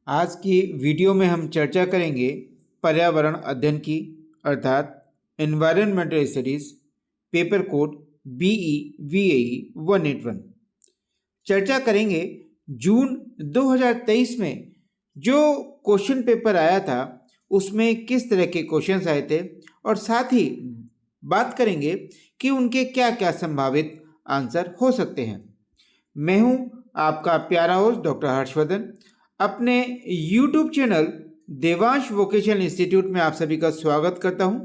आज की वीडियो में हम चर्चा करेंगे पर्यावरण अध्ययन की अर्थात environmental studies paper code BE VAE 181। चर्चा करेंगे जून 2023 में जो क्वेश्चन पेपर आया था उसमें किस तरह के क्वेश्चंस आए थे और साथ ही बात करेंगे कि उनके क्या क्या संभावित आंसर हो सकते हैं। मैं हूं आपका प्यारा होस्ट डॉक्टर हर्षवर्धन। अपने YouTube channel Devansh vocational institute में आप सभी का स्वागत करता हूं।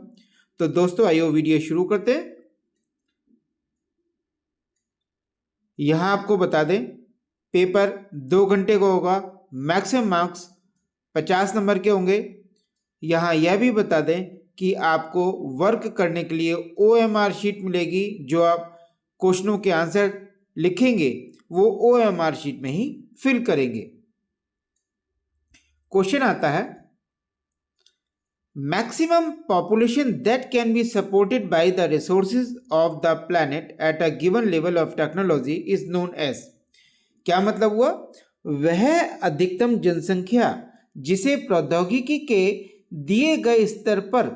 तो दोस्तों आइए वीडियो शुरू करते हैं। यहां आपको बता दें पेपर 2 घंटे का होगा, मैक्सिमम मार्क्स 50 नंबर के होंगे। यहां यह भी बता दें कि आपको वर्क करने के लिए OMR शीट मिलेगी। जो आप क्वेश्चनों के आंसर लिखेंगे वो OMR शीट में ही फिल करेंगे। क्वेश्चन आता है, maximum population that can be supported by the resources of the planet at a given level of technology is known as. क्या मतलब हुआ? वह अधिकतम जनसंख्या जिसे प्रौद्योगिकी के दिए गए स्तर पर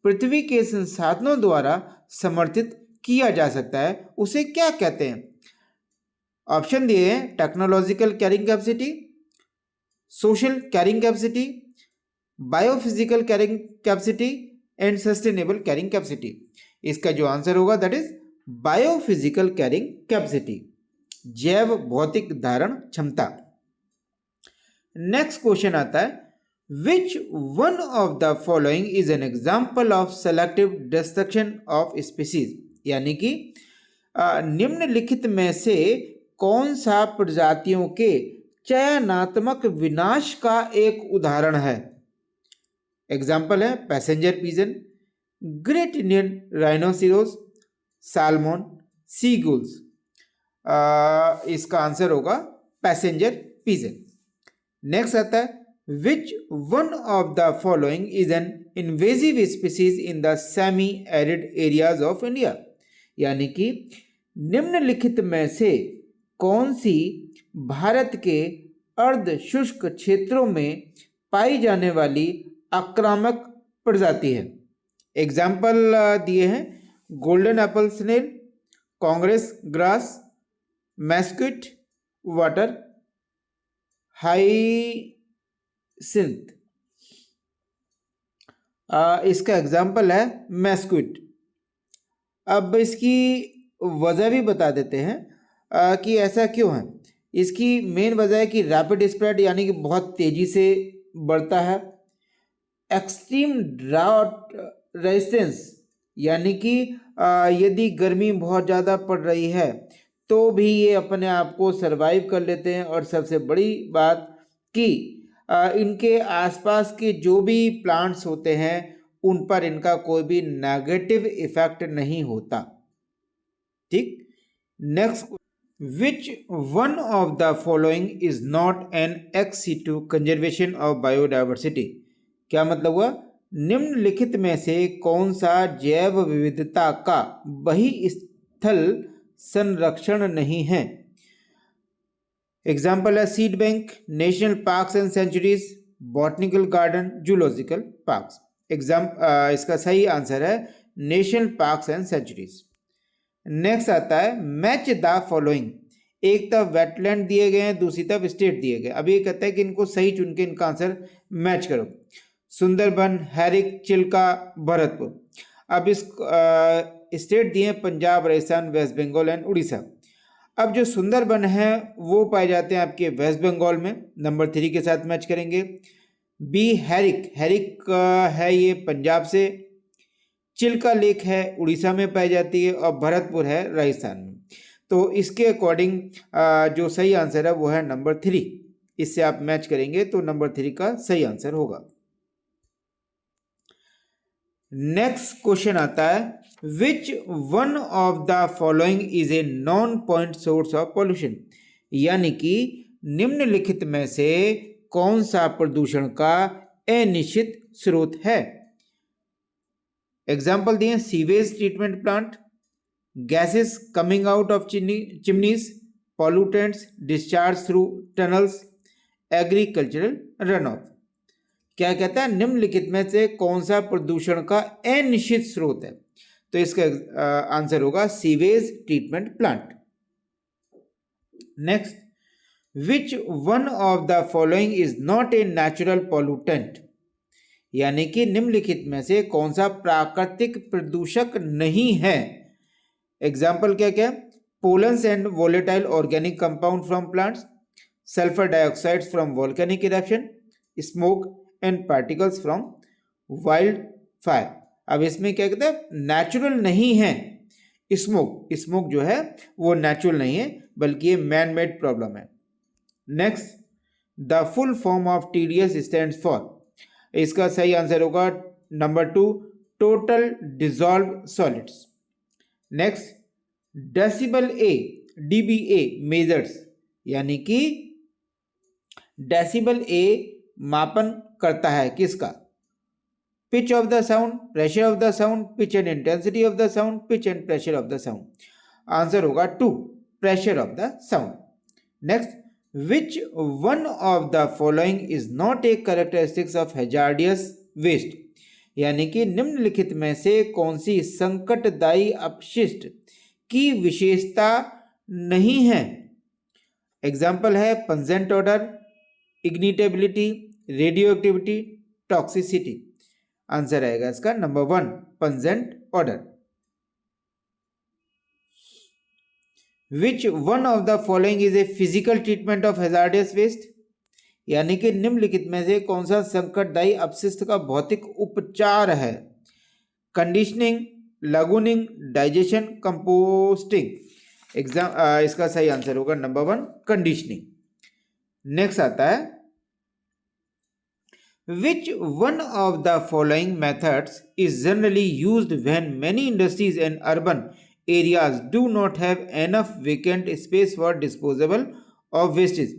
पृथ्वी के संसाधनों द्वारा समर्थित किया जा सकता है उसे क्या कहते हैं? ऑप्शन दिए हैं, technological carrying capacity, social carrying capacity, biophysical carrying capacity and sustainable carrying capacity. इसका जो आंसर होगा that is biophysical carrying capacity, जैव भौतिक धारण क्षमता। नेक्स्ट क्वेश्चन आता है, which one of the following is an example of selective destruction of species. यानी कि निम्नलिखित में से कौन सा प्रजातियों के चयनात्मक विनाश का एक उदाहरण है? एग्जाम्पल है passenger pigeon, great Indian rhinoceros, salmon, seagulls. इसका आंसर होगा पैसेंजर पिजन। नेक्स्ट आता है, which one of the following is an invasive species in the semi arid areas of India. यानी कि निम्नलिखित में से कौन सी भारत के अर्ध शुष्क क्षेत्रों में पाई जाने वाली आक्रामक प्रजाति है? एग्जाम्पल दिए हैं, golden apple snail, congress grass, mesquite water hyacinth. इसका एग्जाम्पल है मैस्क्विट। अब इसकी वजह भी बता देते हैं कि ऐसा क्यों है। इसकी मेन वजह है कि रैपिड स्प्रेड यानी कि बहुत तेजी से बढ़ता है, एक्सट्रीम ड्राउट रेजिस्टेंस यानी कि यदि गर्मी बहुत ज़्यादा पड़ रही है तो भी ये अपने आप को सरवाइव कर लेते हैं, और सबसे बड़ी बात कि इनके आसपास के जो भी प्लांट्स होते हैं उन पर इनका कोई भी नेगेटिव इफेक्ट नहीं होता। ठीक। Next, which one of the following is not an ex situ conservation of biodiversity. क्या मतलब हुआ? निम्नलिखित में से कौन सा जैव विविधता का बहिस्थल संरक्षण नहीं है? एग्जाम्पल है seed bank, national parks and sanctuaries, botanical garden, zoological parks. इसका सही आंसर है national parks and sanctuaries. Next आता है, मैच द फॉलोइंग। एक तरफ वेटलैंड दिए गए हैं, दूसरी तरफ स्टेट दिए गए। अब ये कहता है कि इनको सही चुन के इनका आंसर मैच करो। सुंदरबन, हैरिक, चिल्का, भरतपुर। अब इस स्टेट दिए पंजाब, राजस्थान, वेस्ट बंगाल एंड उड़ीसा। अब जो सुंदरबन है वो पाए जाते हैं आपके वेस्ट बंगाल में, नंबर 3 के साथ मैच करेंगे। बी हैरिक, हैरिक है ये पंजाब से। चिल्का लेक है उड़ीसा में पाई जाती है, और भरतपुर है राजस्थान में। तो इसके अकॉर्डिंग जो सही आंसर है वो है नंबर 3। इससे आप मैच करेंगे तो नंबर 3 का सही आंसर होगा। नेक्स्ट क्वेश्चन आता है, which one of the following is a non point source of pollution. यानी कि निम्नलिखित में से कौन सा प्रदूषण का अनिश्चित स्रोत है? एग्जाम्पल दिए, sewage treatment plant, gases coming out of chimneys, pollutants discharge through tunnels, agricultural run of. क्या कहता है, निम्नलिखित में से कौन सा प्रदूषण का अनिश्चित स्रोत है? तो इसका आंसर होगा sewage treatment plant. Next, which one of the following is not a natural pollutant? यानी कि निम्नलिखित में से कौन सा प्राकृतिक प्रदूषक नहीं है? एग्जाम्पल क्या क्या? Pollens and volatile organic compound from plants, sulphur dioxide from volcanic eruption, smoke and particles from wild fire. अब इसमें क्या कहते हैं, नेचुरल नहीं है। स्मोक जो है वो नेचुरल नहीं है, बल्कि ये मैन मेड प्रॉब्लम है। Next, the full form of TDS stands for. इसका सही आंसर होगा number 2, total dissolve solids. Next, decibel A DBA measures, यानी कि डेसिबल ए मापन करता है किसका? Pitch of the sound, pressure of the sound, pitch and intensity of the sound, pitch and pressure of the sound. Answer होगा 2, pressure of the sound. Next, which one of the following is not a characteristics of hazardous waste? यानी कि निम्नलिखित में से कौन सी संकटदायी अपशिष्ट की विशेषता नहीं है? एग्जाम्पल है pungent order, ignitability, radioactivity, toxicity. Answer आएगा इसका number 1, pungent order. Which one of the following is a physical treatment of hazardous waste? यानी कि निम्नलिखित में से कौन सा संकटदायी अपशिष्ट का भौतिक उपचार है? Conditioning, lagooning, digestion, composting. इसका सही आंसर होगा नंबर 1, कंडीशनिंग। नेक्स्ट आता है, which one of the following methods is generally used when many industries and urban areas do not have enough vacant space for disposable of wastes?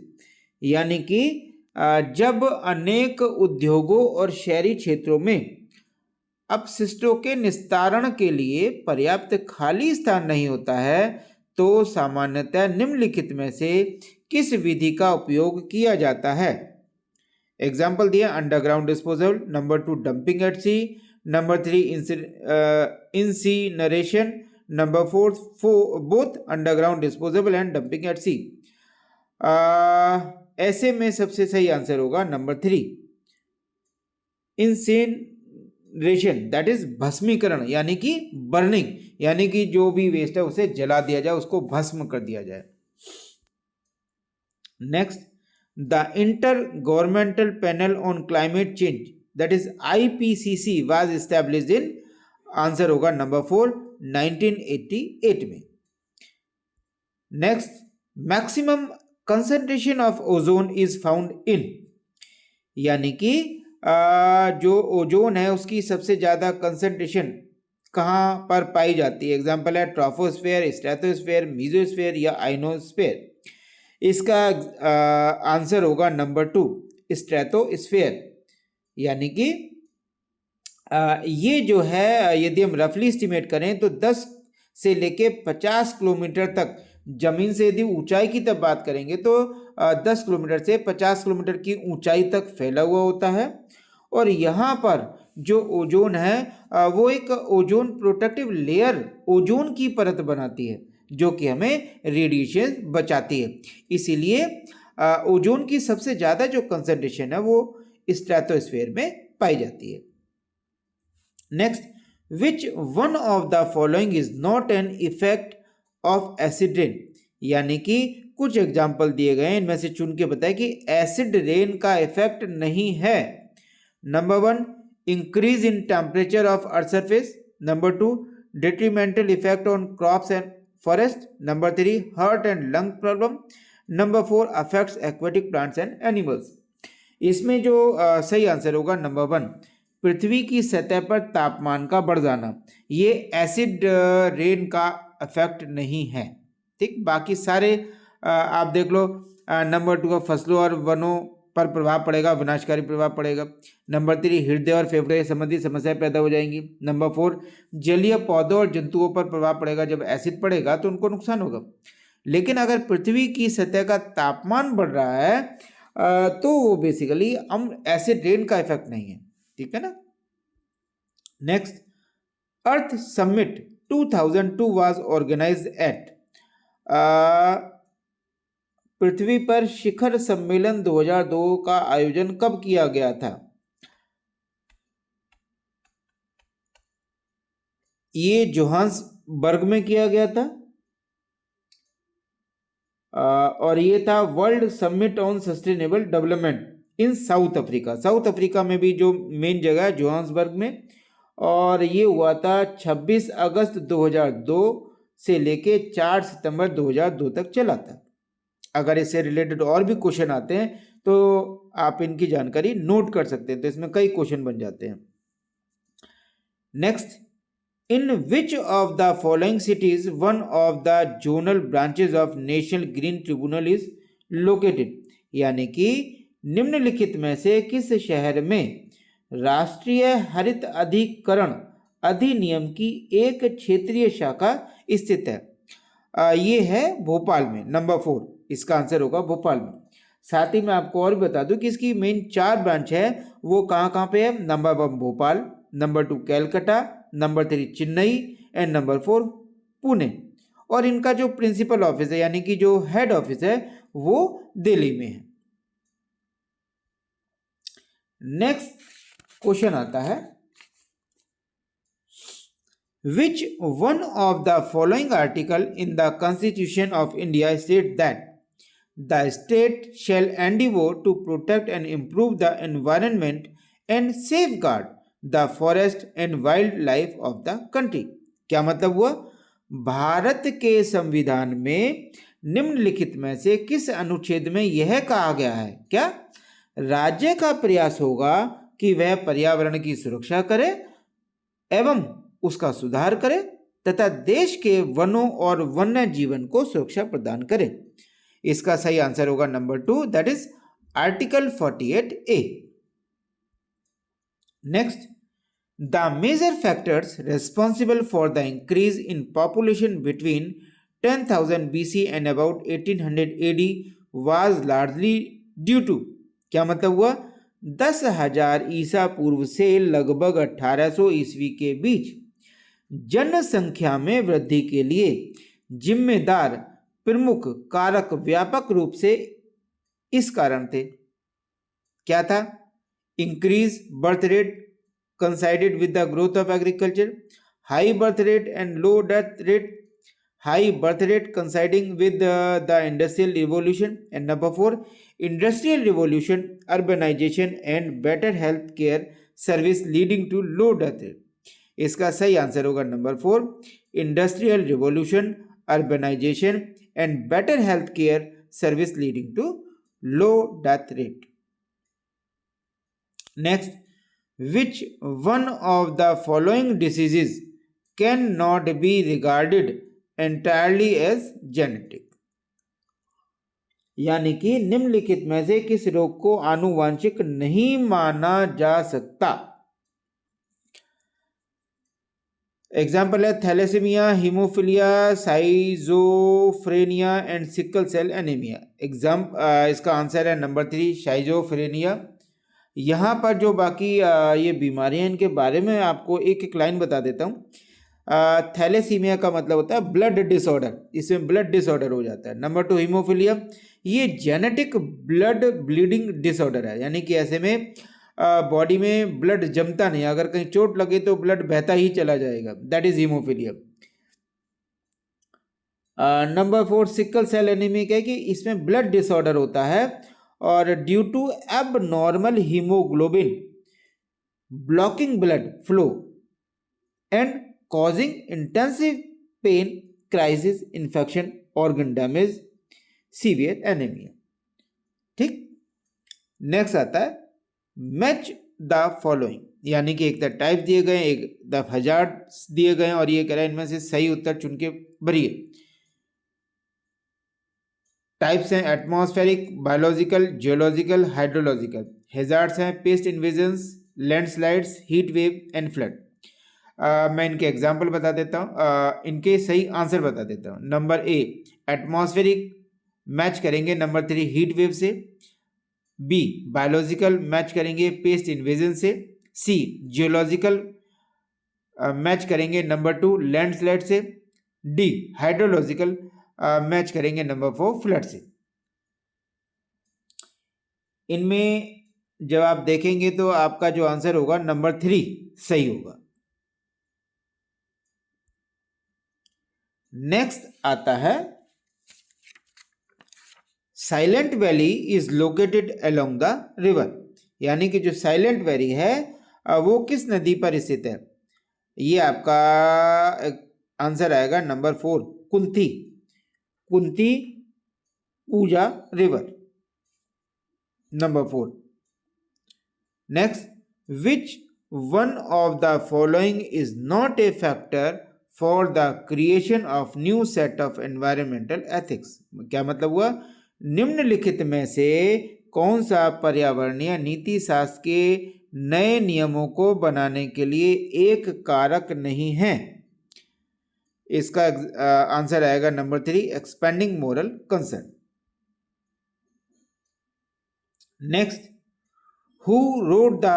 यानी कि जब अनेक उद्योगों और शहरी क्षेत्रों में अपशिष्टों के निस्तारण के लिए पर्याप्त खाली स्थान नहीं होता है, तो सामान्यतः निम्नलिखित में से किस विधि का उपयोग किया जाता है? एग्जाम्पल दिया, underground disposal, number 2 dumping at sea, number 3 incineration, number 4 both underground disposable and dumping at sea. ऐसे में सबसे सही आंसर होगा नंबर 3, इंसिनरेशन, दैट इज भस्मीकरण, यानी कि बर्निंग, यानी कि जो भी वेस्ट है उसे जला दिया जाए, उसको भस्म कर दिया जाए। Next, the inter governmental panel on climate change, that is IPCC was established in, answer होगा नंबर 4, 1988 में। Next, maximum concentration of ozone is found in, यानी कि जो ओजोन है उसकी सबसे ज्यादा कंसंट्रेशन कहाँ पर पाई जाती है? एग्जाम्पल है ट्रोपोस्फेयर, स्ट्रेटोस्फेयर, मीजोस्फेयर या आइनोस्फेयर। इसका आंसर होगा नंबर 2, स्ट्रेटोस्फेयर। यानी कि ये जो है, यदि हम रफली एस्टिमेट करें तो 10 से लेके 50 किलोमीटर तक, जमीन से यदि ऊंचाई की तब बात करेंगे तो 10 किलोमीटर से 50 किलोमीटर की ऊंचाई तक फैला हुआ होता है। और यहाँ पर जो ओजोन है वो एक ओजोन प्रोटेक्टिव लेयर, ओजोन की परत बनाती है जो कि हमें रेडिएशन बचाती है। इसीलिए ओजोन की सबसे ज़्यादा जो कंसंट्रेशन है वो स्ट्रेटोस्फेयर में पाई जाती है। Next, which one of the following is not an effect of acid rain, यानी कि कुछ एग्जाम्पल दिए गए हैं, इनमें से चुन के बताएं कि एसिड रेन का इफेक्ट नहीं है। Number 1, increase in temperature of earth surface, number 2, detrimental effect on crops and forest, number 3, heart and lung problem, number 4, affects aquatic plants and animals. इसमें जो सही आंसर होगा नंबर 1, पृथ्वी की सतह पर तापमान का बढ़ जाना, ये एसिड रेन का इफेक्ट नहीं है। ठीक, बाकी सारे आप देख लो। नंबर 2 का फसलों और वनों पर प्रभाव पड़ेगा, विनाशकारी प्रभाव पड़ेगा। नंबर 3, हृदय और फेफड़े संबंधी समस्याएं पैदा हो जाएंगी। नंबर 4, जलीय पौधों और जंतुओं पर प्रभाव पड़ेगा, जब एसिड पड़ेगा तो उनको नुकसान होगा। लेकिन अगर पृथ्वी की सतह का तापमान बढ़ रहा है तो वो बेसिकली हम एसिड रेन का इफेक्ट नहीं है, ठीक है ना। Next, earth summit 2002 was organised at, पृथ्वी पर शिखर सम्मेलन 2002 का आयोजन कब किया गया था? ये जोहान्सबर्ग में किया गया था, और ये था world summit on sustainable development in south Africa. South Africa में भी जो मेन जगह है जोहान्सबर्ग में, और ये हुआ था 26 अगस्त 2002 से लेके 4 सितंबर 2002 तक चला था। अगर इससे रिलेटेड और भी क्वेश्चन आते हैं तो आप इनकी जानकारी नोट कर सकते हैं, तो इसमें कई क्वेश्चन बन जाते हैं। Next, in which of the following cities one of the zonal branches of national green tribunal is located, यानी कि निम्नलिखित में से किस शहर में राष्ट्रीय हरित अधिकरण अधिनियम की एक क्षेत्रीय शाखा स्थित है? ये है भोपाल में, नंबर 4 इसका आंसर होगा भोपाल में। साथ ही मैं आपको और भी बता दूं कि इसकी मेन 4 ब्रांच है, वो कहाँ पे है? Number 1 Bhopal, number 2 Calcutta, number 3 Chennai and number 4 Pune. और इनका जो प्रिंसिपल ऑफिस है यानी कि जो हेड ऑफिस है वो दिल्ली में है। नेक्स्ट क्वेश्चन आता है, which one of the following article in the Constitution of India states that the state shall endeavor to protect and improve the environment and safeguard the forest and wildlife of the country? क्या मतलब हुआ? भारत के संविधान में निम्नलिखित में से किस अनुच्छेद में यह कहा गया है? क्या राज्य का प्रयास होगा कि वह पर्यावरण की सुरक्षा करे एवं उसका सुधार करे तथा देश के वनों और वन्य जीवन को सुरक्षा प्रदान करे। इसका सही आंसर होगा number 2, that is article 48A। Next, the major factors responsible for the increase in population between 10,000 BC and about 1800 AD was largely due to, क्या मतलब हुआ? 10,000 ईसा पूर्व से लगभग 1800 ईस्वी के बीच जनसंख्या में वृद्धि के लिए जिम्मेदार प्रमुख कारक व्यापक रूप से इस कारण थे। क्या था? Increase birth rate coincided with the growth of agriculture, high birth rate and low death rate, high birth rate coinciding with the industrial revolution, and number 4 industrial revolution, urbanization and better health care service leading to low death rate। इसका सही answer होगा number 4, industrial revolution, urbanisation and better health care service leading to low death rate. Next, which one of the following diseases cannot be regarded entirely as genetic, यानी कि निम्नलिखित में से किस रोग को आनुवांशिक नहीं माना जा सकता? एग्जाम्पल है thalassaemia, haemophilia, schizophrenia and sickle cell anaemia. इसका आंसर है नंबर 3 साइजोफ्रेनिया। यहाँ पर जो बाकी ये बीमारियाँ इनके बारे में आपको एक एक लाइन बता देता हूँ। थैलेसीमिया का मतलब होता है ब्लड डिसऑर्डर, इसमें ब्लड डिसऑर्डर हो जाता है। नंबर 2 हीमोफिलिया, ये जेनेटिक ब्लड ब्लीडिंग डिसऑर्डर है, यानी कि ऐसे में बॉडी में ब्लड जमता नहीं, अगर कहीं चोट लगे तो ब्लड बहता ही चला जाएगा, that is haemophilia. Number 4 sickle cell anaemia है कि इसमें ब्लड डिसऑर्डर होता है और due to abnormal haemoglobin blocking blood flow and causing intensive pain, crisis, infection, organ damage, severe anaemia. ठीक, नेक्स्ट आता है मैच द फॉलोइंग, यानी कि एक टाइप दिए गए, एक द हजार दिए गए और ये कह रहा है इनमें से सही उत्तर चुन के भरिए। टाइप्स हैं atmospheric, biological, geological, hydrological. Hazards हैं pest invasions, landslides, heat wave and flood. मैं इनके एग्जाम्पल बता देता हूँ, इनके सही आंसर बता देता हूँ। नंबर ए एटमॉस्फेरिक मैच करेंगे नंबर 3 हीट वेव से, बी बायोलॉजिकल मैच करेंगे पेस्ट इन्वेजन से, सी जियोलॉजिकल मैच करेंगे नंबर 2 लैंडस्लाइड से, डी हाइड्रोलॉजिकल मैच करेंगे नंबर 4 फ्लड से। इनमें जब आप देखेंगे तो आपका जो आंसर होगा नंबर 3 सही होगा। नेक्स्ट आता है silent valley is located along the river, यानी कि जो साइलेंट वैली है वो किस नदी पर स्थित है। ये आपका आंसर आएगा number 4 Kunti, Kunti Puja river, number 4। Next, which one of the following is not a factor for the creation of new set of environmental ethics. क्या मतलब हुआ, निम्नलिखित में से कौन सा पर्यावरणीय नीति शास्त्र के नए नियमों को बनाने के लिए एक कारक नहीं है। इसका आंसर आएगा number 3 expanding moral concern. Next, who wrote the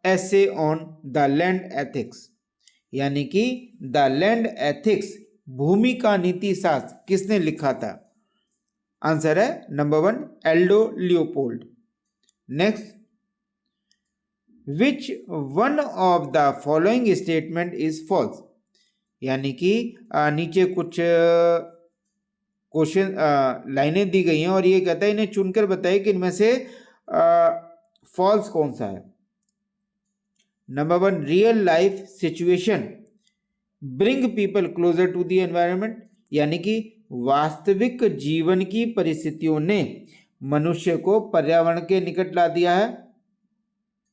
essay on the land ethics, यानी कि द लैंड एथिक्स भूमि का नीति शास्त्र किसने लिखा था। आंसर है number 1 Aldo Leopold. Next, which one of the following statement is false, यानी कि नीचे कुछ क्वेश्चन लाइनें दी गई हैं और ये कहता है इन्हें चुनकर बताइए कि इनमें से फॉल्स कौन सा है। Number 1 real life situation bring people closer to the environment, यानी कि वास्तविक जीवन की परिस्थितियों ने मनुष्य को पर्यावरण के निकट ला दिया है,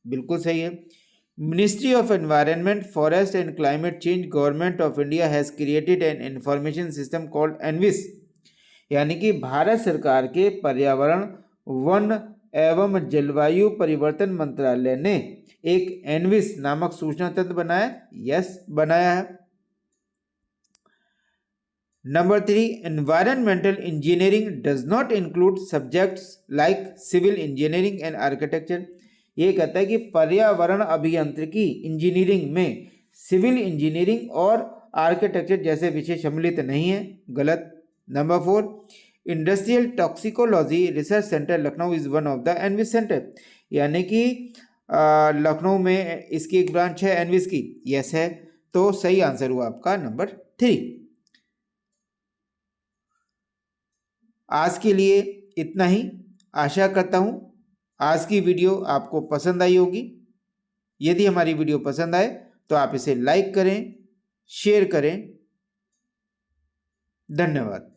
बिल्कुल सही है। Ministry of environment forest and climate change government of India has created an information system called ENVIS, यानी कि भारत सरकार के पर्यावरण वन एवं जलवायु परिवर्तन मंत्रालय ने एक एनविस नामक सूचना तंत्र बनाया, यस बनाया है। Number 3 environmental engineering does not include subjects like civil engineering and architecture, ये कहता है कि पर्यावरण अभियांत्रिकी इंजीनियरिंग में सिविल इंजीनियरिंग और आर्किटेक्चर जैसे विषय सम्मिलित नहीं है, गलत। नंबर 4 industrial toxicology research centre Lucknow is one of the ENVIS centre, यानी कि लखनऊ में इसकी एक ब्रांच है एनविस की, यस है, तो सही आंसर हुआ आपका नंबर 3। आज के लिए इतना ही, आशा करता हूँ आज की वीडियो आपको पसंद आई होगी। यदि हमारी वीडियो पसंद आए तो आप इसे लाइक करें, शेयर करें। धन्यवाद।